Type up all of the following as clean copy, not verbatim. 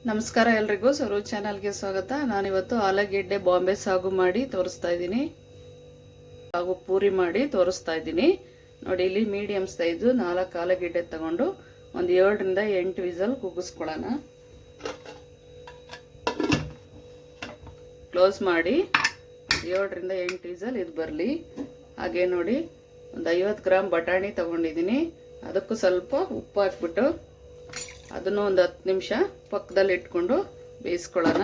ನಮಸ್ಕಾರ ಎಲ್ರಿಗೂ ಸರು ಚಾನಲ್ಗೆ ಸ್ವಾಗತ. ನಾನಿವತ್ತು ಆಲೂಗೆಡ್ಡೆ ಬಾಂಬೆ ಸಾಗು ಮಾಡಿ ತೋರಿಸ್ತಾ ಇದ್ದೀನಿ, ಹಾಗೂ ಪೂರಿ ಮಾಡಿ ತೋರಿಸ್ತಾ ಇದ್ದೀನಿ. ನೋಡಿ, ಇಲ್ಲಿ ಮೀಡಿಯಂ ಸೈಜು 4 ಆಲೂಗೆಡ್ಡೆ ತಗೊಂಡು ಒಂದು 7 ರಿಂದ 8 ವಿಸಲ್ ಕೂಗಿಸ್ಕೊಳ್ಳೋಣ. ಕ್ಲೋಸ್ ಮಾಡಿ 7 ರಿಂದ 8 ವಿಸಲ್ ಇದು ಬರಲಿ. ಹಾಗೆ ನೋಡಿ, ಒಂದು 50 ಗ್ರಾಮ್ ಬಟಾಣಿ ತಗೊಂಡಿದ್ದೀನಿ. ಅದಕ್ಕೂ ಸ್ವಲ್ಪ ಉಪ್ಪು ಹಾಕ್ಬಿಟ್ಟು ಅದನ್ನು ಒಂದು 10 ನಿಮಿಷ ಪಕ್ಕದಲ್ಲಿ ಇಟ್ಕೊಂಡು ಬೇಯಿಸ್ಕೊಳ್ಳೋಣ.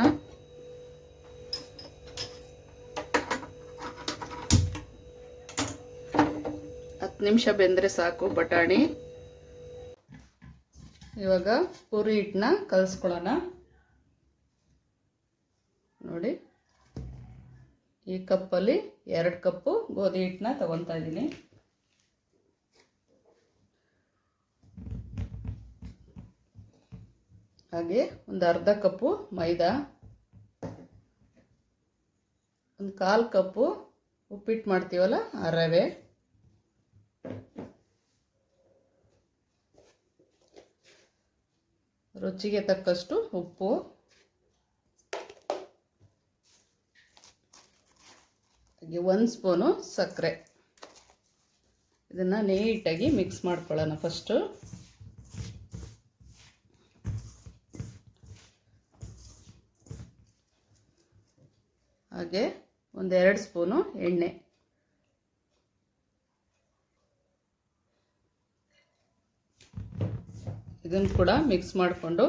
ನಿಮಿಷ ಬೆಂದರೆ ಸಾಕು ಬಟಾಣಿ. ಇವಾಗ ಪೂರಿ ಹಿಟ್ಟನ್ನ ಕಲಿಸ್ಕೊಳ್ಳೋಣ. ನೋಡಿ, ಈ ಕಪ್ಪಲ್ಲಿ 2 ಕಪ್ಪು ಗೋಧಿ ಹಿಟ್ಟನ್ನ ತಗೊತಾ ಇದ್ದೀನಿ. ಹಾಗೆ ಒಂದು ಅರ್ಧ ಕಪ್ಪು ಮೈದಾ, ಒಂದು 1/4 ಕಪ್ಪು ಉಪ್ಪಿಟ್ಟು ಮಾಡ್ತೀವಲ್ಲ ಆ ರವೆ, ರುಚಿಗೆ ತಕ್ಕಷ್ಟು ಉಪ್ಪು, ಹಾಗೆ 1 ಸ್ಪೂನು ಸಕ್ಕರೆ. ಇದನ್ನು ನೀಟಾಗಿ ಮಿಕ್ಸ್ ಮಾಡ್ಕೊಳ್ಳೋಣ ಫಸ್ಟು. ಹಾಗೆ ಒಂದು 2 ಸ್ಪೂನು ಎಣ್ಣೆ. ಇದನ್ನು ಕೂಡ ಮಿಕ್ಸ್ ಮಾಡಿಕೊಂಡು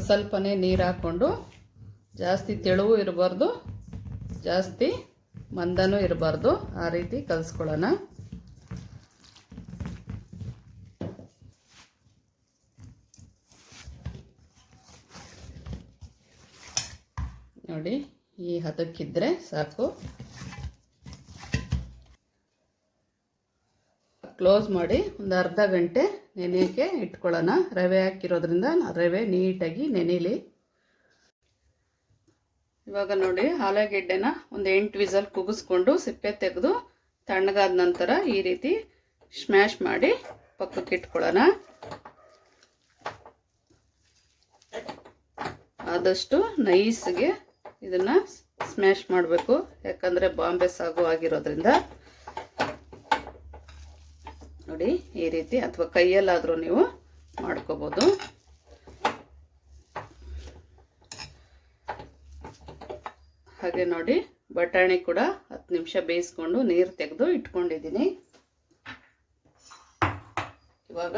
ಸ್ವಲ್ಪನೇ ನೀರು ಹಾಕ್ಕೊಂಡು, ಜಾಸ್ತಿ ತೆಳುವು ಇರಬಾರ್ದು, ಜಾಸ್ತಿ ಮಂದನೂ ಇರಬಾರ್ದು, ಆ ರೀತಿ ಕಲಿಸ್ಕೊಳ್ಳೋಣ. ನೋಡಿ, ಈ ಹದಕ್ಕಿದ್ರೆ ಸಾಕು. ಕ್ಲೋಸ್ ಮಾಡಿ ಒಂದು ಅರ್ಧ ಗಂಟೆ ನೆನೆಯೋಕ್ಕೆ ಇಟ್ಕೊಳ್ಳೋಣ. ರವೆ ಹಾಕಿರೋದ್ರಿಂದ ರವೆ ನೀಟಾಗಿ ನೆನೆಯಲಿ. ಇವಾಗ ನೋಡಿ, ಆಲೂಗೆಡ್ಡೆನ ಒಂದು 8 ವಿಸಲ್ ಕೂಗಿಸ್ಕೊಂಡು ಸಿಪ್ಪೆ ತೆಗೆದು ತಣ್ಣಗಾದ ನಂತರ ಈ ರೀತಿ ಸ್ಮ್ಯಾಶ್ ಮಾಡಿ ಪಕ್ಕಕ್ಕೆ ಇಟ್ಕೊಳ್ಳೋಣ. ಆದಷ್ಟು ನೈಸ್ಗೆ ಇದನ್ನು ಸ್ಮ್ಯಾಶ್ ಮಾಡಬೇಕು, ಯಾಕಂದರೆ ಬಾಂಬೆ ಸಾಗು ಆಗಿರೋದ್ರಿಂದ. ನೋಡಿ, ಈ ರೀತಿ, ಅಥವಾ ಕೈಯಲ್ಲಾದರೂ ನೀವು ಮಾಡ್ಕೋಬೋದು. ಹಾಗೆ ನೋಡಿ, ಬಟಾಣಿ ಕೂಡ 10 ನಿಮಿಷ ಬೇಯಿಸ್ಕೊಂಡು ನೀರು ತೆಗೆದು ಇಟ್ಕೊಂಡಿದ್ದೀನಿ. ಇವಾಗ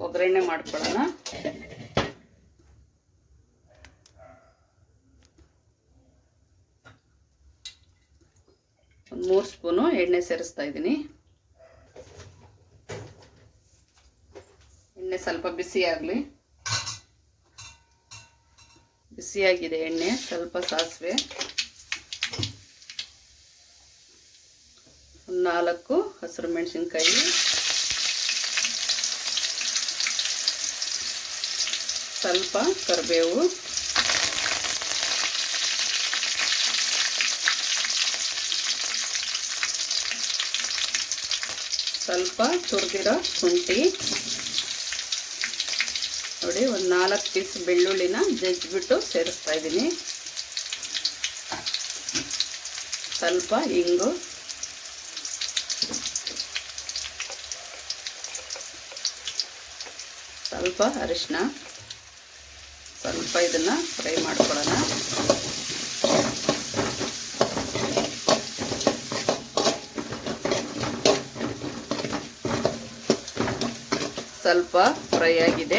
ಒಗ್ಗರಣೆ ಮಾಡ್ಕೊಳ್ಳೋಣ. ಒಂದು 3 ಸ್ಪೂನು ಎಣ್ಣೆ ಸೇರಿಸ್ತಾ ಇದ್ದೀನಿ. ಎಣ್ಣೆ ಸ್ವಲ್ಪ ಬಿಸಿಯಾಗಲಿ. ಬಿಸಿಯಾಗಿದೆ ಎಣ್ಣೆ. ಸ್ವಲ್ಪ ಸಾಸಿವೆ, 4 ಹಸಿರು ಮೆಣಸಿನ್ಕಾಯಿ, ಸ್ವಲ್ಪ ಕರಿಬೇವು, ಸ್ವಲ್ಪ ತುರಿದಿರೋ ಶುಂಠಿ. ನೋಡಿ, ಒಂದು 4 ಪೀಸ್ ಬೆಳ್ಳುಳ್ಳಿನ ಜಜ್ಜಿಬಿಟ್ಟು ಸೇರಿಸ್ತಾ ಇದ್ದೀನಿ. ಸ್ವಲ್ಪ ಇಂಗು, ಸ್ವಲ್ಪ ಅರಿಶಿನ. ಸ್ವಲ್ಪ ಇದನ್ನು ಫ್ರೈ ಮಾಡ್ಕೊಳ್ಳೋಣ. ಸ್ವಲ್ಪ ಫ್ರೈ ಆಗಿದೆ.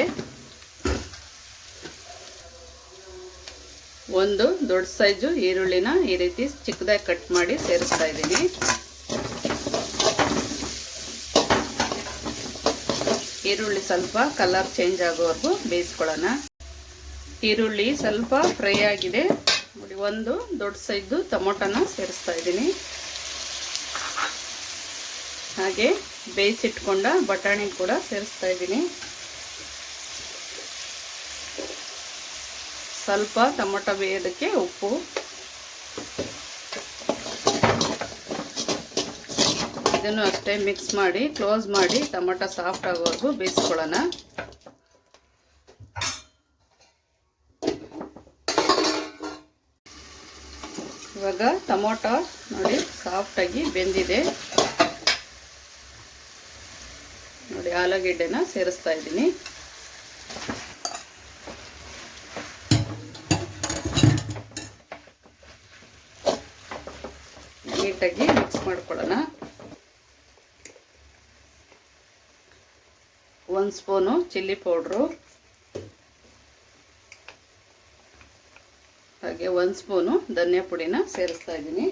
ಒಂದು ದೊಡ್ಡ ಸೈಜು ಈರುಳ್ಳಿನ ಈ ರೀತಿ ಚಿಕ್ಕದಾಗಿ ಕಟ್ ಮಾಡಿ ಸೇರಿಸ್ತಾ ಇದ್ದೀನಿ. ಈರುಳ್ಳಿ ಸ್ವಲ್ಪ ಕಲರ್ ಚೇಂಜ್ ಆಗೋವರೆಗೂ ಬೇಯಿಸ್ಕೊಳ್ಳೋಣ. ಈರುಳ್ಳಿ ಸ್ವಲ್ಪ ಫ್ರೈ ಆಗಿದೆ. ನೋಡಿ, ಒಂದು ದೊಡ್ಡ ಸೈಜು ಟೊಮೊಟೊನ ಸೇರಿಸ್ತಾ ಇದ್ದೀನಿ. ಹಾಗೆ ಬೇಯಿಸಿಟ್ಕೊಂಡ ಬಟಾಣಿ ಕೂಡ ಸೇರಿಸ್ತಾ ಇದ್ದೀನಿ. ಸ್ವಲ್ಪ ಟೊಮೊಟೊ ಬೇಯೋದಕ್ಕೆ ಉಪ್ಪು, ಇದನ್ನು ಅಷ್ಟೇ ಮಿಕ್ಸ್ ಮಾಡಿ ಕ್ಲೋಸ್ ಮಾಡಿ ಟೊಮೊಟೊ ಸಾಫ್ಟ್ ಆಗೋವರೆಗೂ ಬೇಯಿಸ್ಕೊಳ್ಳೋಣ. ಇವಾಗ ಟೊಮೊಟೊ ನೋಡಿ ಸಾಫ್ಟಾಗಿ ಬೆಂದಿದೆ. ನೋಡಿ ಆಲೂಗೆಡ್ಡೆನ ಸೇರಿಸ್ತಾ ಇದ್ದೀನಿ. ನೀಟಾಗಿ ಮಿಕ್ಸ್ ಮಾಡ್ಕೊಳ್ಳೋಣ. 1 ಸ್ಪೂನು ಚಿಲ್ಲಿ ಪೌಡ್ರು, ಹಾಗೆ 1 ಸ್ಪೂನು ಧನಿಯಾ ಪುಡಿನ ಸೇರಿಸ್ತಾ ಇದ್ದೀನಿ.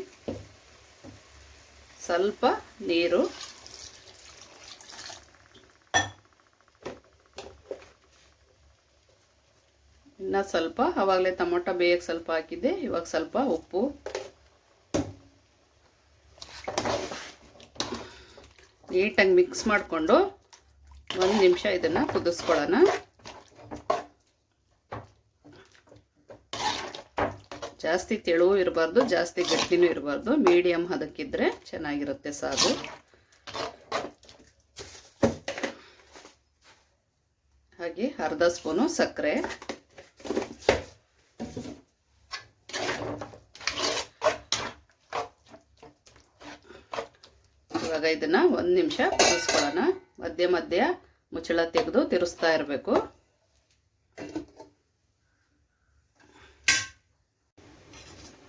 ಸ್ವಲ್ಪ ನೀರು, ಇನ್ನು ಸ್ವಲ್ಪ, ಆವಾಗಲೇ ಟೊಮೊಟೊ ಬೇಯಕ್ಕೆ ಸ್ವಲ್ಪ ಹಾಕಿದ್ದೆ, ಇವಾಗ ಸ್ವಲ್ಪ ಉಪ್ಪು, ನೀಟಾಗಿ ಮಿಕ್ಸ್ ಮಾಡಿಕೊಂಡು 1 ನಿಮಿಷ ಇದನ್ನು ಕುದಿಸ್ಕೊಳ್ಳೋಣ. ಜಾಸ್ತಿ ತೆಳುವೂ ಇರಬಾರ್ದು, ಜಾಸ್ತಿ ಗಟ್ಟಿನೂ ಇರಬಾರ್ದು, ಮೀಡಿಯಮ್ ಹದಕ್ಕಿದ್ರೆ ಚೆನ್ನಾಗಿರುತ್ತೆ ಸಾಗು. ಹಾಗೆ ಅರ್ಧ ಸ್ಪೂನು ಸಕ್ಕರೆ, ಇವಾಗ ಇದನ್ನ 1 ನಿಮಿಷ ಕುದಿಸ್ಕೊಳ್ಳೋಣ. ಮಧ್ಯ ಮಧ್ಯ ಮುಚ್ಚಳ ತೆಗೆದು ತಿರುಗಿಸ್ತಾ ಇರಬೇಕು.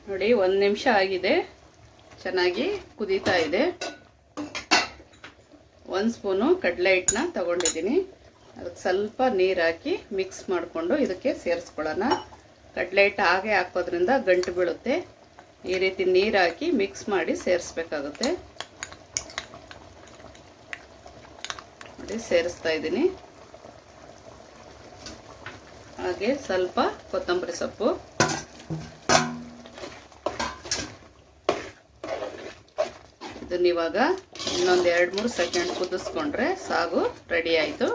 ನೋಡಿ 1 ನಿಮಿಷ ಆಗಿದೆ, ಚೆನ್ನಾಗಿ ಕುದೀತಾ ಇದೆ. 1 ಸ್ಪೂನು ಕಡಲೆ ಹಿಟ್ಟನ್ನ ತಗೊಂಡಿದ್ದೀನಿ, ಅದಕ್ಕೆ ಸ್ವಲ್ಪ ನೀರು ಹಾಕಿ ಮಿಕ್ಸ್ ಮಾಡಿಕೊಂಡು ಇದಕ್ಕೆ ಸೇರಿಸ್ಕೊಳ್ಳೋಣ. ಕಡಲೆ ಹಿಟ್ಟು ಹಾಗೆ ಹಾಕೋದ್ರಿಂದ ಗಂಟು ಬೀಳುತ್ತೆ. ಈ ರೀತಿ ನೀರು ಹಾಕಿ ಮಿಕ್ಸ್ ಮಾಡಿ ಸೇರಿಸ್ಬೇಕಾಗುತ್ತೆ. ನೋಡಿ ಸೇರಿಸ್ತಾ ಇದ್ದೀನಿ. ಹಾಗೆ ಸ್ವಲ್ಪ ಕೊತ್ತಂಬರಿ ಸೊಪ್ಪು, ಇದನ್ನ ಇವಾಗ ಇನ್ನೊಂದು 2-3 ಸೆಕೆಂಡ್ ಕುದಿಸ್ಕೊಂಡ್ರೆ ಸಾಗು ರೆಡಿ ಆಯಿತು.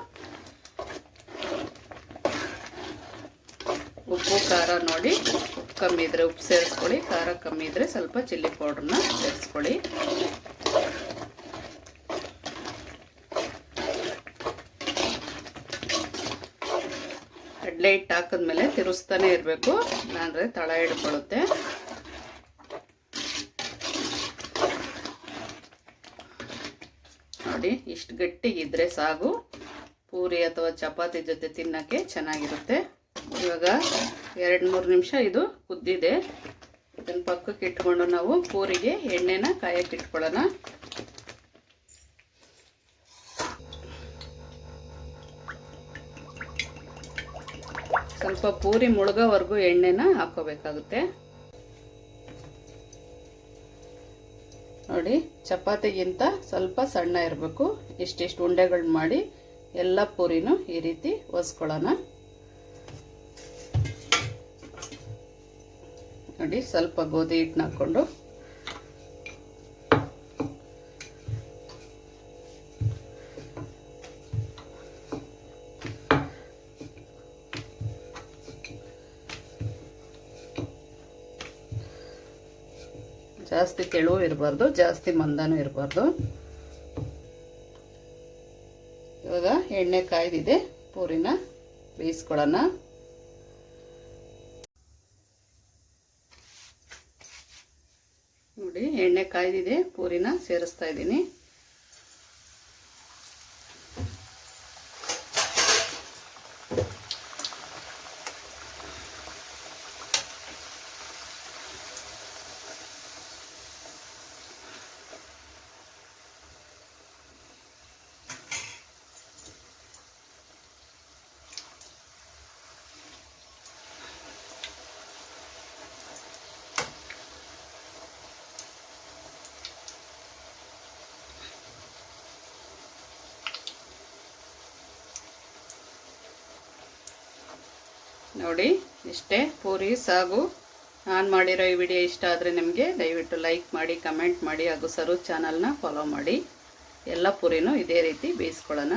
ಉಪ್ಪು ಖಾರ ನೋಡಿ, ಉಪ್ಪು ಕಮ್ಮಿ ಇದ್ರೆ ಉಪ್ಪು ಸೇರಿಸ್ಕೊಳ್ಳಿ, ಖಾರ ಕಮ್ಮಿ ಇದ್ರೆ ಸ್ವಲ್ಪ ಚಿಲ್ಲಿ ಪೌಡ್ರನ್ನ ಸೇರಿಸ್ಕೊಳ್ಳಿ. ಕಡಲೆ ಹಿಟ್ಟು ಹಾಕಿದ್ಮೇಲೆ ತಿರುಗಿಸ್ತಾನೆ ಇರಬೇಕು, ಇಲ್ಲಾಂದ್ರೆ ತಳ ಹಿಡ್ಕೊಳ್ಳುತ್ತೆ. ನೋಡಿ ಇಷ್ಟು ಗಟ್ಟಿಗಿದ್ರೆ ಸಾಗು ಪೂರಿ ಅಥವಾ ಚಪಾತಿ ಜೊತೆ ತಿನ್ನಕ್ಕೆ ಚೆನ್ನಾಗಿರುತ್ತೆ. ಇವಾಗ 2-3 ನಿಮಿಷ ಇದು ಕುದ್ದಿದೆ. ಇದನ್ನ ಪಕ್ಕಕ್ಕೆ ಇಟ್ಕೊಂಡು ನಾವು ಪೂರಿಗೆ ಎಣ್ಣೆನ ಕಾಯಕ್ಕೆ ಇಟ್ಕೊಳ್ಳೋಣ. ಸ್ವಲ್ಪ ಪೂರಿ ಮುಳುಗೋವರೆಗೂ ಎಣ್ಣೆನ ಹಾಕೋಬೇಕಾಗುತ್ತೆ. ನೋಡಿ ಚಪಾತಿಗಿಂತ ಸ್ವಲ್ಪ ಸಣ್ಣ ಇರಬೇಕು. ಇಷ್ಟಿಷ್ಟು ಉಂಡೆಗಳು ಮಾಡಿ ಎಲ್ಲ ಪೂರಿನೂ ಈ ರೀತಿ ಒಸ್ಕೊಳ್ಳೋಣ. ನೋಡಿ ಸ್ವಲ್ಪ ಗೋಧಿ ಹಿಟ್ಟನ್ನ ಹಾಕ್ಕೊಂಡು ಜಾಸ್ತಿ ತೆಳು ಇರಬಾರ್ದು, ಜಾಸ್ತಿ ಮಂದನೂ ಇರಬಾರ್ದು. ಇವಾಗ ಎಣ್ಣೆ ಕಾಯ್ದಿದೆ, ಪೂರಿನ ಬೇಯಿಸ್ಕೊಳ್ಳೋಣ. ನೋಡಿ ಎಣ್ಣೆ ಕಾಯ್ದಿದೆ, ಪೂರಿನ ಸೇರಿಸ್ತಾ ಇದ್ದೀನಿ. ನೋಡಿ ಇಷ್ಟೇ ಪೂರಿ ಸಾಗು. ನಾನು ಮಾಡಿರೋ ಈ ವಿಡಿಯೋ ಇಷ್ಟ ಆದರೆ ನಿಮಗೆ ದಯವಿಟ್ಟು ಲೈಕ್ ಮಾಡಿ, ಕಮೆಂಟ್ ಮಾಡಿ, ಹಾಗೂ ಸರೋಜ್ ಚಾನಲ್ನ ಫಾಲೋ ಮಾಡಿ. ಎಲ್ಲ ಪೂರಿನೂ ಇದೇ ರೀತಿ ಬೇಯಿಸ್ಕೊಳ್ಳೋಣ.